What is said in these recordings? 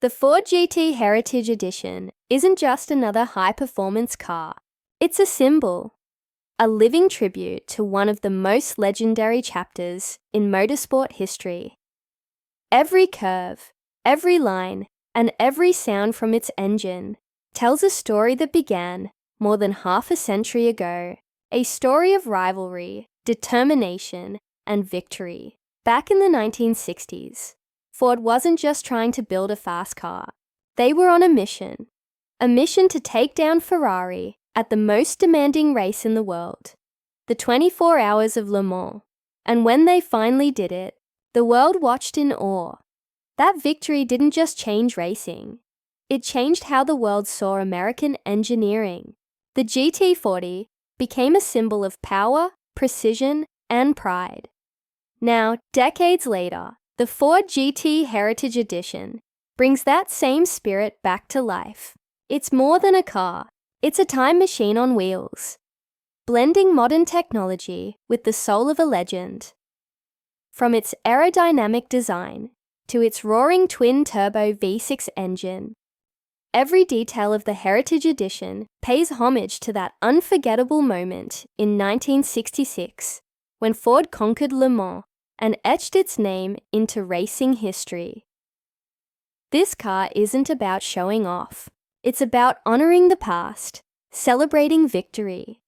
The Ford GT Heritage Edition isn't just another high-performance car. It's a symbol, a living tribute to one of the most legendary chapters in motorsport history. Every curve, every line, and every sound from its engine tells a story that began more than half a century ago, a story of rivalry, determination, and victory. Back in the 1960s, Ford wasn't just trying to build a fast car. They were on a mission to take down Ferrari at the most demanding race in the world, the 24 Hours of Le Mans. And when they finally did it, the world watched in awe. That victory didn't just change racing. It changed how the world saw American engineering. The GT40 became a symbol of power, precision, and pride. Now, decades later, the Ford GT Heritage Edition brings that same spirit back to life. It's more than a car. It's a time machine on wheels, blending modern technology with the soul of a legend. From its aerodynamic design to its roaring twin-turbo V6 engine, every detail of the Heritage Edition pays homage to that unforgettable moment in 1966 when Ford conquered Le Mans and etched its name into racing history. This car isn't about showing off. It's about honoring the past, celebrating victory,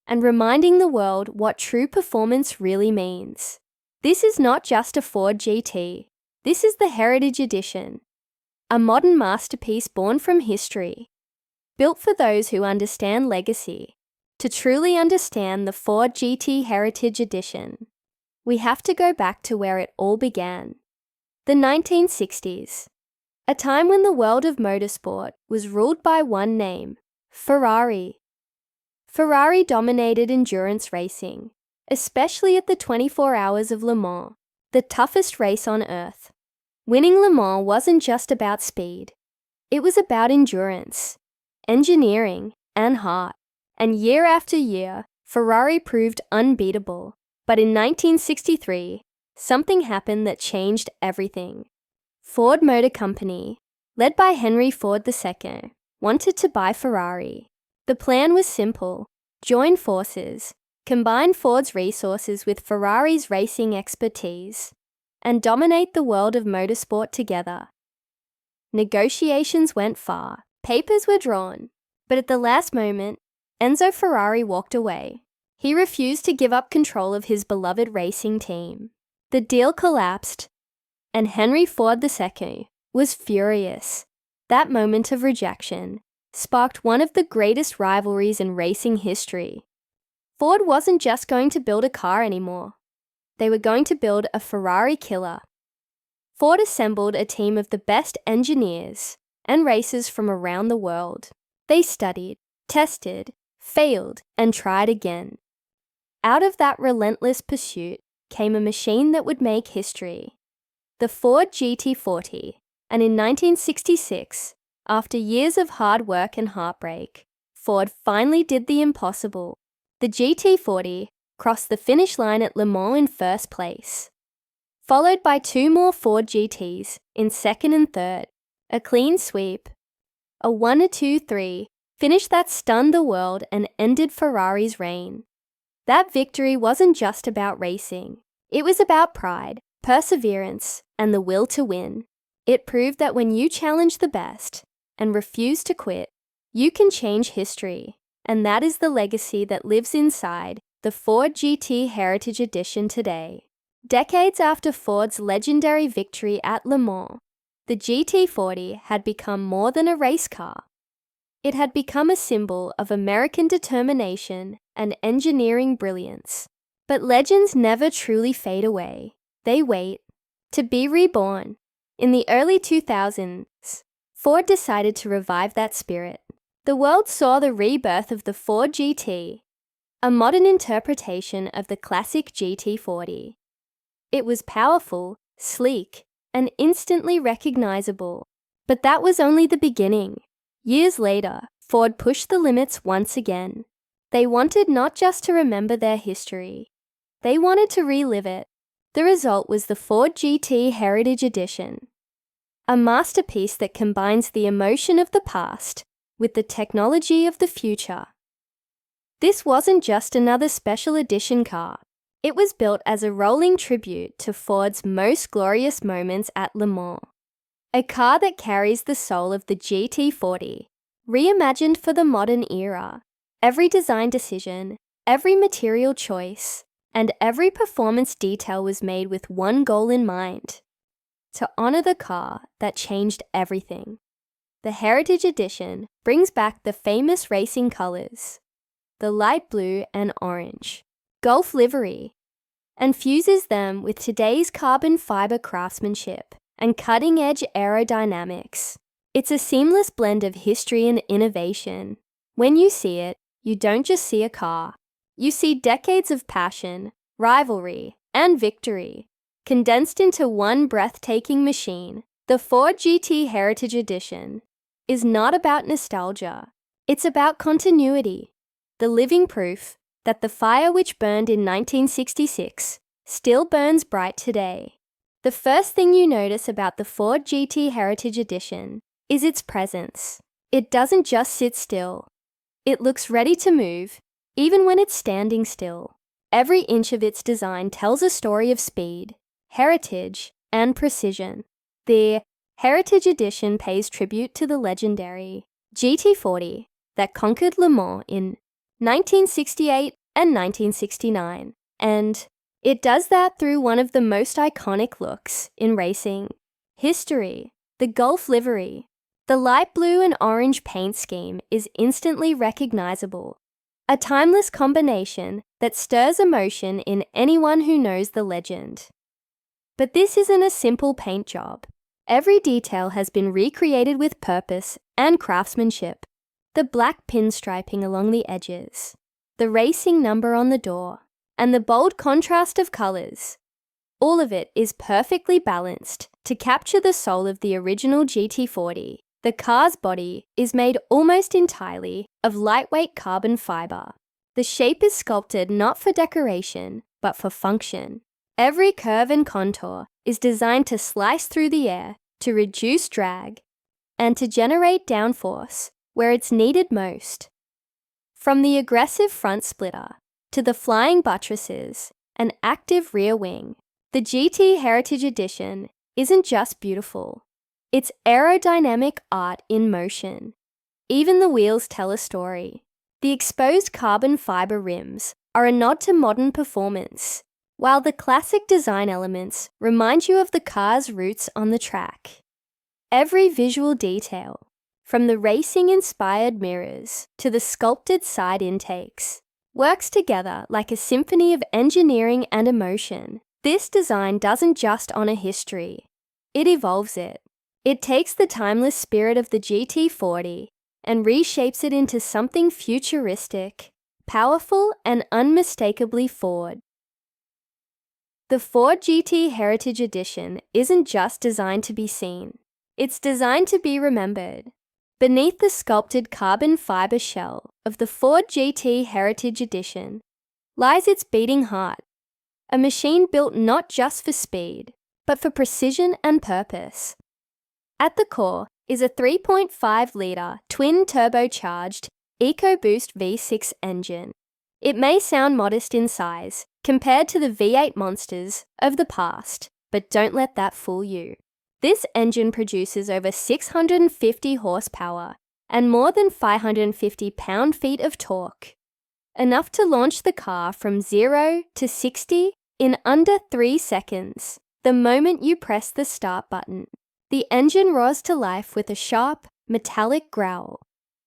and reminding the world what true performance really means. This is not just a Ford GT. This is the Heritage Edition, a modern masterpiece born from history, built for those who understand legacy. To truly understand the Ford GT Heritage Edition, we have to go back to where it all began. The 1960s, a time when the world of motorsport was ruled by one name, Ferrari. Ferrari dominated endurance racing, especially at the 24 Hours of Le Mans, the toughest race on Earth. Winning Le Mans wasn't just about speed. It was about endurance, engineering, and heart. And year after year, Ferrari proved unbeatable. But in 1963, something happened that changed everything. Ford Motor Company, led by Henry Ford II, wanted to buy Ferrari. The plan was simple: join forces, combine Ford's resources with Ferrari's racing expertise, and dominate the world of motorsport together. Negotiations went far, papers were drawn, but at the last moment, Enzo Ferrari walked away. He refused to give up control of his beloved racing team. The deal collapsed, and Henry Ford II was furious. That moment of rejection sparked one of the greatest rivalries in racing history. Ford wasn't just going to build a car anymore. They were going to build a Ferrari killer. Ford assembled a team of the best engineers and racers from around the world. They studied, tested, failed, and tried again. Out of that relentless pursuit came a machine that would make history, the Ford GT40. And in 1966, after years of hard work and heartbreak, Ford finally did the impossible. The GT40 crossed the finish line at Le Mans in first place, followed by two more Ford GTs in second and third. A clean sweep, a 1-2-3 finish that stunned the world and ended Ferrari's reign. That victory wasn't just about racing. It was about pride, perseverance, and the will to win. It proved that when you challenge the best and refuse to quit, you can change history. And that is the legacy that lives inside the Ford GT Heritage Edition today. Decades after Ford's legendary victory at Le Mans, the GT40 had become more than a race car. It had become a symbol of American determination and engineering brilliance. But legends never truly fade away. They wait to be reborn. In the early 2000s, Ford decided to revive that spirit. The world saw the rebirth of the Ford GT, a modern interpretation of the classic GT40. It was powerful, sleek, and instantly recognizable. But that was only the beginning. Years later, Ford pushed the limits once again. They wanted not just to remember their history, they wanted to relive it. The result was the Ford GT Heritage Edition, a masterpiece that combines the emotion of the past with the technology of the future. This wasn't just another special edition car. It was built as a rolling tribute to Ford's most glorious moments at Le Mans. A car that carries the soul of the GT40, reimagined for the modern era. Every design decision, every material choice, and every performance detail was made with one goal in mind: to honor the car that changed everything. The Heritage Edition brings back the famous racing colors, the light blue and orange, Gulf livery, and fuses them with today's carbon fiber craftsmanship and cutting-edge aerodynamics. It's a seamless blend of history and innovation. When you see it, you don't just see a car. You see decades of passion, rivalry, and victory, condensed into one breathtaking machine. The Ford GT Heritage Edition is not about nostalgia. It's about continuity, the living proof that the fire which burned in 1966 still burns bright today. The first thing you notice about the Ford GT Heritage Edition is its presence. It doesn't just sit still. It looks ready to move, even when it's standing still. Every inch of its design tells a story of speed, heritage, and precision. The Heritage Edition pays tribute to the legendary GT40 that conquered Le Mans in 1968 and 1969, and it does that through one of the most iconic looks in racing history, the Gulf livery. The light blue and orange paint scheme is instantly recognizable, a timeless combination that stirs emotion in anyone who knows the legend. But this isn't a simple paint job. Every detail has been recreated with purpose and craftsmanship. The black pinstriping along the edges, the racing number on the door, and the bold contrast of colors. All of it is perfectly balanced to capture the soul of the original GT40. The car's body is made almost entirely of lightweight carbon fiber. The shape is sculpted not for decoration, but for function. Every curve and contour is designed to slice through the air, to reduce drag, and to generate downforce where it's needed most. From the aggressive front splitter to the flying buttresses and active rear wing, the GT Heritage Edition isn't just beautiful. It's aerodynamic art in motion. Even the wheels tell a story. The exposed carbon fiber rims are a nod to modern performance, while the classic design elements remind you of the car's roots on the track. Every visual detail, from the racing-inspired mirrors to the sculpted side intakes, works together like a symphony of engineering and emotion. This design doesn't just honor history, it evolves it. It takes the timeless spirit of the GT40 and reshapes it into something futuristic, powerful, and unmistakably Ford. The Ford GT Heritage Edition isn't just designed to be seen, it's designed to be remembered. Beneath the sculpted carbon fiber shell of the Ford GT Heritage Edition lies its beating heart, a machine built not just for speed, but for precision and purpose. At the core is a 3.5-litre twin-turbocharged EcoBoost V6 engine. It may sound modest in size compared to the V8 monsters of the past, but don't let that fool you. This engine produces over 650 horsepower and more than 550 pound-feet of torque, enough to launch the car from 0 to 60 in under 3 seconds, the moment you press the start button. The engine roars to life with a sharp, metallic growl,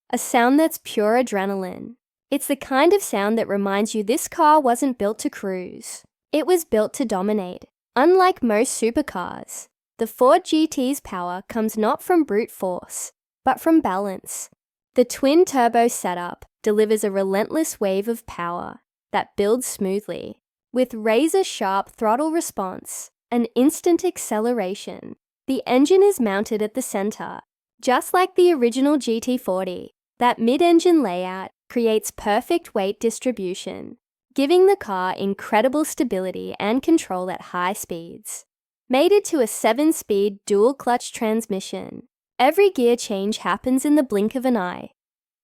a sound that's pure adrenaline. It's the kind of sound that reminds you this car wasn't built to cruise. It was built to dominate. Unlike most supercars, the Ford GT's power comes not from brute force, but from balance. The twin-turbo setup delivers a relentless wave of power that builds smoothly, with razor-sharp throttle response and instant acceleration. The engine is mounted at the center, just like the original GT40. That mid-engine layout creates perfect weight distribution, giving the car incredible stability and control at high speeds. Mated to a 7-speed dual-clutch transmission, every gear change happens in the blink of an eye.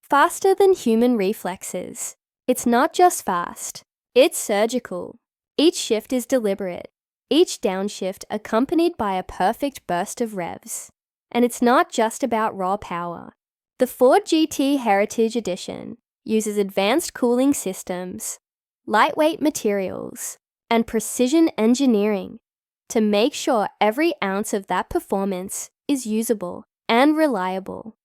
Faster than human reflexes. It's not just fast, it's surgical. Each shift is deliberate, each downshift accompanied by a perfect burst of revs. And it's not just about raw power. The Ford GT Heritage Edition uses advanced cooling systems, lightweight materials, and precision engineering to make sure every ounce of that performance is usable and reliable.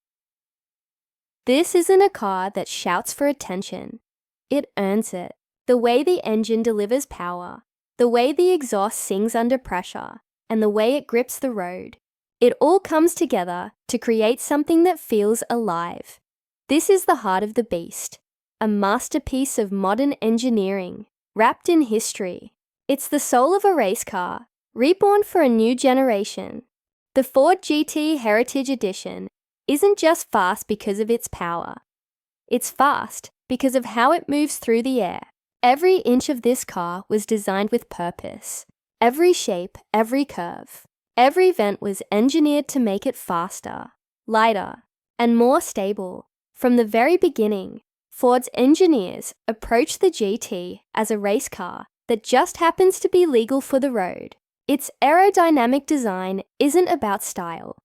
This isn't a car that shouts for attention. It earns it. The way the engine delivers power, the way the exhaust sings under pressure, and the way it grips the road. It all comes together to create something that feels alive. This is the heart of the beast, a masterpiece of modern engineering, wrapped in history. It's the soul of a race car, reborn for a new generation. The Ford GT Heritage Edition isn't just fast because of its power. It's fast because of how it moves through the air. Every inch of this car was designed with purpose. Every shape, every curve. Every vent was engineered to make it faster, lighter, and more stable. From the very beginning, Ford's engineers approached the GT as a race car that just happens to be legal for the road. Its aerodynamic design isn't about style.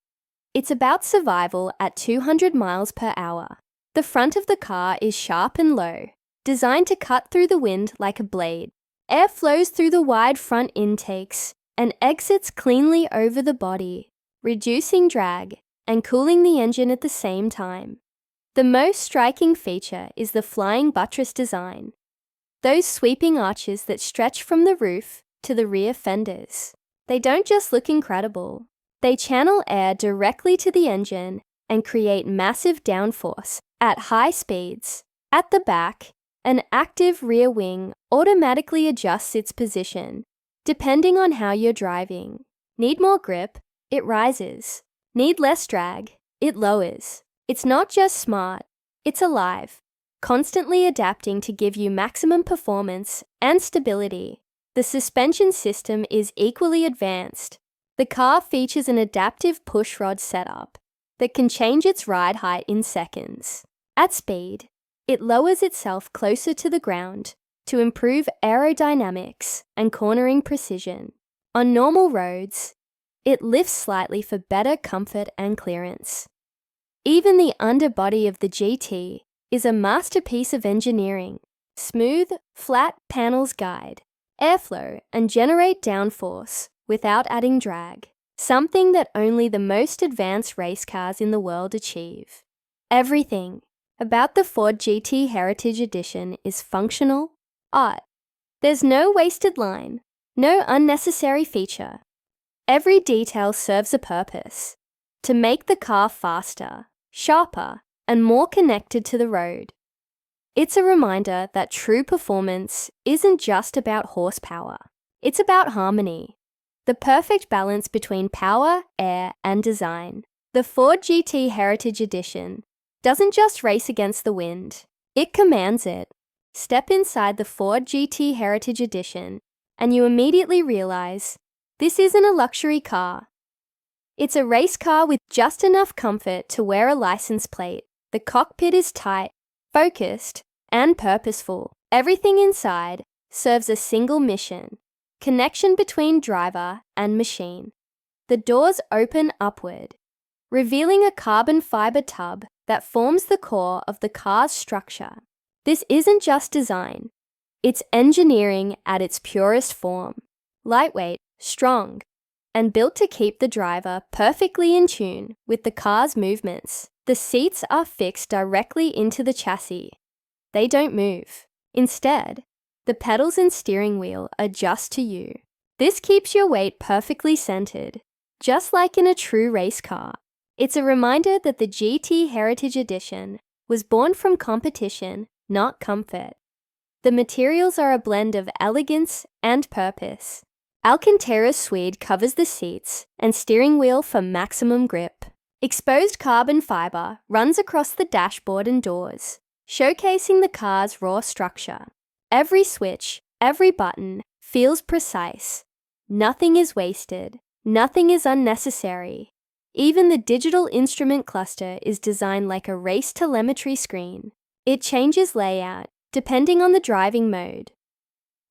It's about survival at 200 miles per hour. The front of the car is sharp and low, designed to cut through the wind like a blade. Air flows through the wide front intakes and exits cleanly over the body, reducing drag and cooling the engine at the same time. The most striking feature is the flying buttress design, those sweeping arches that stretch from the roof to the rear fenders. They don't just look incredible, they channel air directly to the engine and create massive downforce at high speeds. At the back, an active rear wing automatically adjusts its position, depending on how you're driving. Need more grip? It rises. Need less drag? It lowers. It's not just smart, it's alive, constantly adapting to give you maximum performance and stability. The suspension system is equally advanced. The car features an adaptive pushrod setup that can change its ride height in seconds. At speed, it lowers itself closer to the ground to improve aerodynamics and cornering precision. On normal roads, it lifts slightly for better comfort and clearance. Even the underbody of the GT is a masterpiece of engineering. Smooth, flat panels guide airflow and generate downforce without adding drag, something that only the most advanced race cars in the world achieve. Everything about the Ford GT Heritage Edition is functional art. There's no wasted line, no unnecessary feature. Every detail serves a purpose, to make the car faster, sharper, and more connected to the road. It's a reminder that true performance isn't just about horsepower, it's about harmony. The perfect balance between power, air, and design. The Ford GT Heritage Edition doesn't just race against the wind, it commands it. Step inside the Ford GT Heritage Edition and you immediately realize this isn't a luxury car. It's a race car with just enough comfort to wear a license plate. The cockpit is tight, focused, and purposeful. Everything inside serves a single mission: connection between driver and machine. The doors open upward, revealing a carbon fiber tub that forms the core of the car's structure. This isn't just design, it's engineering at its purest form. Lightweight, strong, and built to keep the driver perfectly in tune with the car's movements. The seats are fixed directly into the chassis. They don't move. Instead, the pedals and steering wheel adjust to you. This keeps your weight perfectly centered, just like in a true race car. It's a reminder that the GT Heritage Edition was born from competition, not comfort. The materials are a blend of elegance and purpose. Alcantara suede covers the seats and steering wheel for maximum grip. Exposed carbon fiber runs across the dashboard and doors, showcasing the car's raw structure. Every switch, every button feels precise. Nothing is wasted. Nothing is unnecessary. Even the digital instrument cluster is designed like a race telemetry screen. It changes layout depending on the driving mode.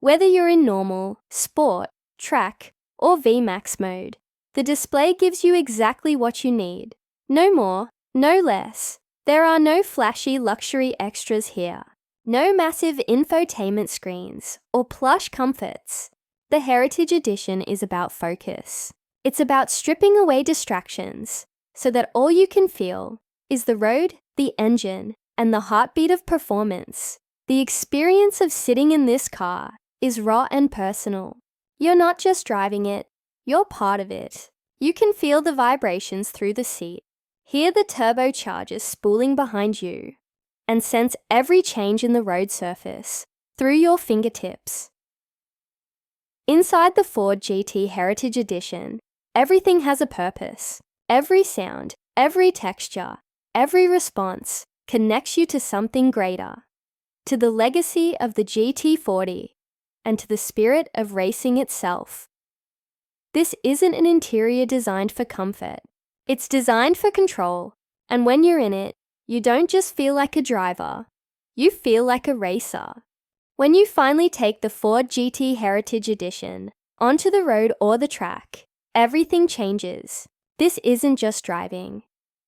Whether you're in normal, sport, track, or VMAX mode, the display gives you exactly what you need. No more, no less. There are no flashy luxury extras here. No massive infotainment screens or plush comforts. The Heritage Edition is about focus. It's about stripping away distractions so that all you can feel is the road, the engine, and the heartbeat of performance. The experience of sitting in this car is raw and personal. You're not just driving it, you're part of it. You can feel the vibrations through the seat, hear the turbochargers spooling behind you, and sense every change in the road surface through your fingertips. Inside the Ford GT Heritage Edition, everything has a purpose. Every sound, every texture, every response connects you to something greater, to the legacy of the GT40 and to the spirit of racing itself. This isn't an interior designed for comfort. It's designed for control, and when you're in it, you don't just feel like a driver, you feel like a racer. When you finally take the Ford GT Heritage Edition onto the road or the track, everything changes. This isn't just driving.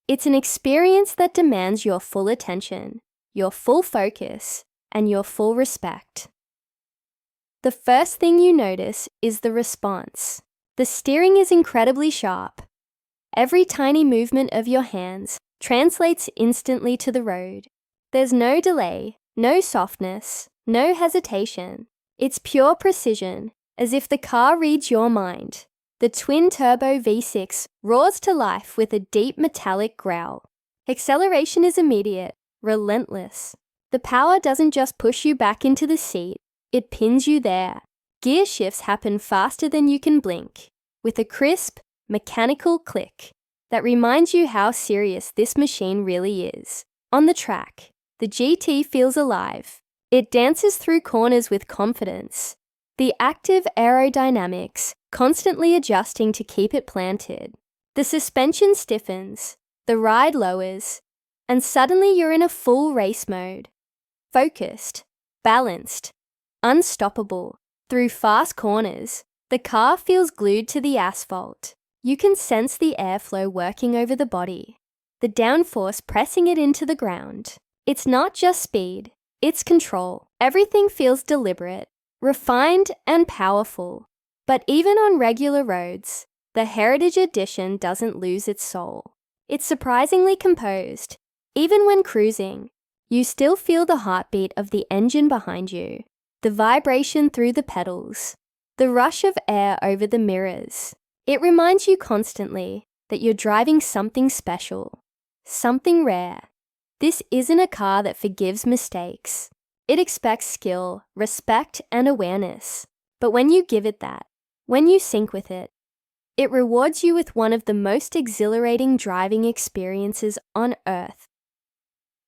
It's an experience that demands your full attention, your full focus, and your full respect. The first thing you notice is the response. The steering is incredibly sharp. Every tiny movement of your hands translates instantly to the road. There's no delay, no softness, no hesitation. It's pure precision, as if the car reads your mind. The twin-turbo V6 roars to life with a deep metallic growl. Acceleration is immediate, relentless. The power doesn't just push you back into the seat, it pins you there. Gear shifts happen faster than you can blink, with a crisp, mechanical click that reminds you how serious this machine really is. On the track, the GT feels alive. It dances through corners with confidence. The active aerodynamics constantly adjusting to keep it planted. The suspension stiffens, the ride lowers, and suddenly you're in a full race mode. Focused, balanced, unstoppable. Through fast corners, the car feels glued to the asphalt. You can sense the airflow working over the body, the downforce pressing it into the ground. It's not just speed, it's control. Everything feels deliberate, refined, and powerful. But even on regular roads, the Heritage Edition doesn't lose its soul. It's surprisingly composed. Even when cruising, you still feel the heartbeat of the engine behind you, the vibration through the pedals, the rush of air over the mirrors. It reminds you constantly that you're driving something special, something rare. This isn't a car that forgives mistakes. It expects skill, respect, and awareness. But when you give it that, when you sync with it, it rewards you with one of the most exhilarating driving experiences on Earth.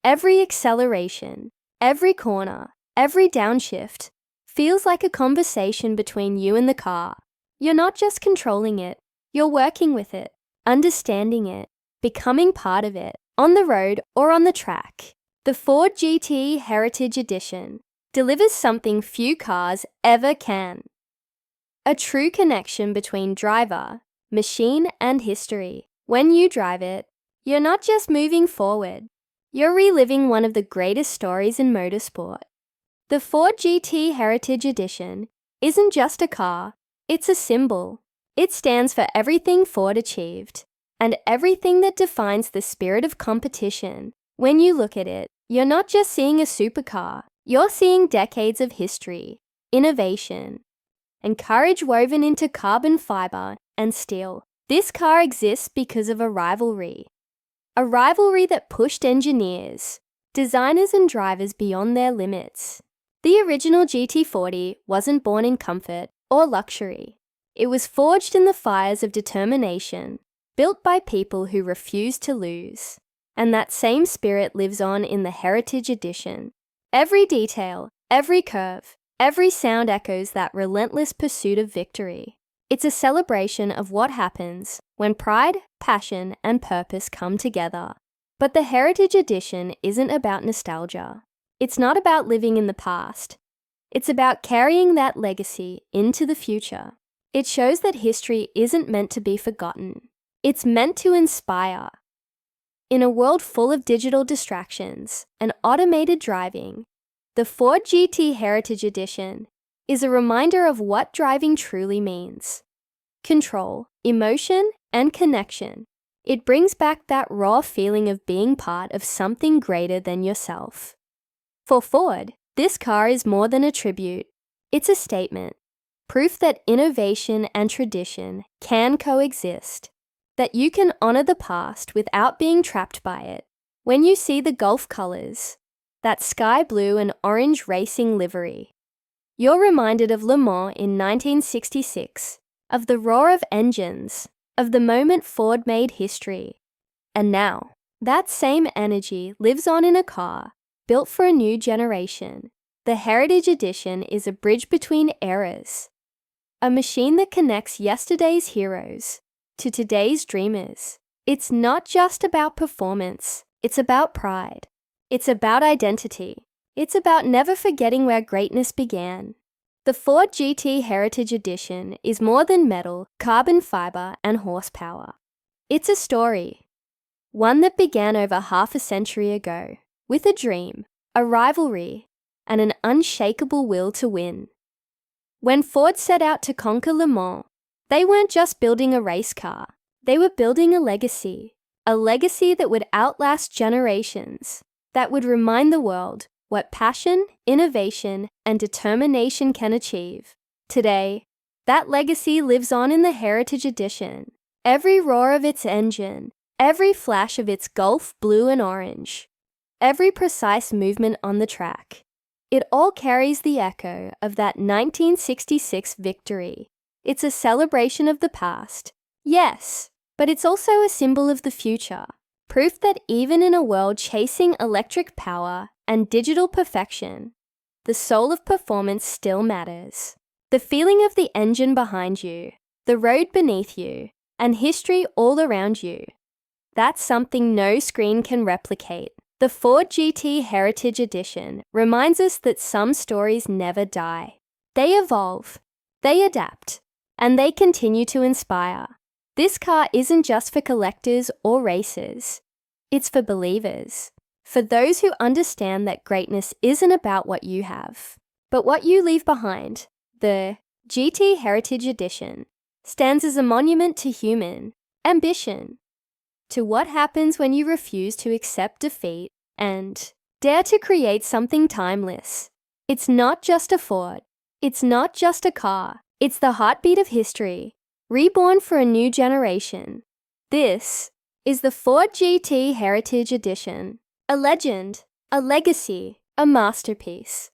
Every acceleration, every corner, every downshift feels like a conversation between you and the car. You're not just controlling it, you're working with it, understanding it, becoming part of it, on the road or on the track. The Ford GT Heritage Edition delivers something few cars ever can. A true connection between driver, machine, and history. When you drive it, you're not just moving forward, you're reliving one of the greatest stories in motorsport. The Ford GT Heritage Edition isn't just a car, it's a symbol. It stands for everything Ford achieved, and everything that defines the spirit of competition. When you look at it, you're not just seeing a supercar, you're seeing decades of history, innovation, and courage woven into carbon fiber and steel. This car exists because of a rivalry that pushed engineers, designers, and drivers beyond their limits. The original GT40 wasn't born in comfort or luxury. It was forged in the fires of determination, built by people who refused to lose. And that same spirit lives on in the Heritage Edition. Every detail, every curve, every sound echoes that relentless pursuit of victory. It's a celebration of what happens when pride, passion, and purpose come together. But the Heritage Edition isn't about nostalgia. It's not about living in the past. It's about carrying that legacy into the future. It shows that history isn't meant to be forgotten. It's meant to inspire. In a world full of digital distractions and automated driving, the Ford GT Heritage Edition is a reminder of what driving truly means. Control, emotion, and connection. It brings back that raw feeling of being part of something greater than yourself. For Ford, this car is more than a tribute. It's a statement, proof that innovation and tradition can coexist, that you can honor the past without being trapped by it. When you see the Gulf colors, that sky blue and orange racing livery, you're reminded of Le Mans in 1966, of the roar of engines, of the moment Ford made history. And now, that same energy lives on in a car built for a new generation. The Heritage Edition is a bridge between eras, a machine that connects yesterday's heroes to today's dreamers. It's not just about performance, it's about pride. It's about identity. It's about never forgetting where greatness began. The Ford GT Heritage Edition is more than metal, carbon fiber, and horsepower. It's a story, one that began over half a century ago, with a dream, a rivalry, and an unshakable will to win. When Ford set out to conquer Le Mans, they weren't just building a race car, they were building a legacy that would outlast generations, that would remind the world what passion, innovation, and determination can achieve. Today, that legacy lives on in the Heritage Edition. Every roar of its engine, every flash of its Gulf blue and orange, every precise movement on the track, it all carries the echo of that 1966 victory. It's a celebration of the past, yes, but it's also a symbol of the future. Proof that even in a world chasing electric power and digital perfection, the soul of performance still matters. The feeling of the engine behind you, the road beneath you, and history all around you. That's something no screen can replicate. The Ford GT Heritage Edition reminds us that some stories never die. They evolve, they adapt, and they continue to inspire. This car isn't just for collectors or racers. It's for believers. For those who understand that greatness isn't about what you have, but what you leave behind. The GT Heritage Edition stands as a monument to human ambition, to what happens when you refuse to accept defeat and dare to create something timeless. It's not just a Ford. It's not just a car. It's the heartbeat of history, reborn for a new generation. This is the Ford GT Heritage Edition. A legend, a legacy, a masterpiece.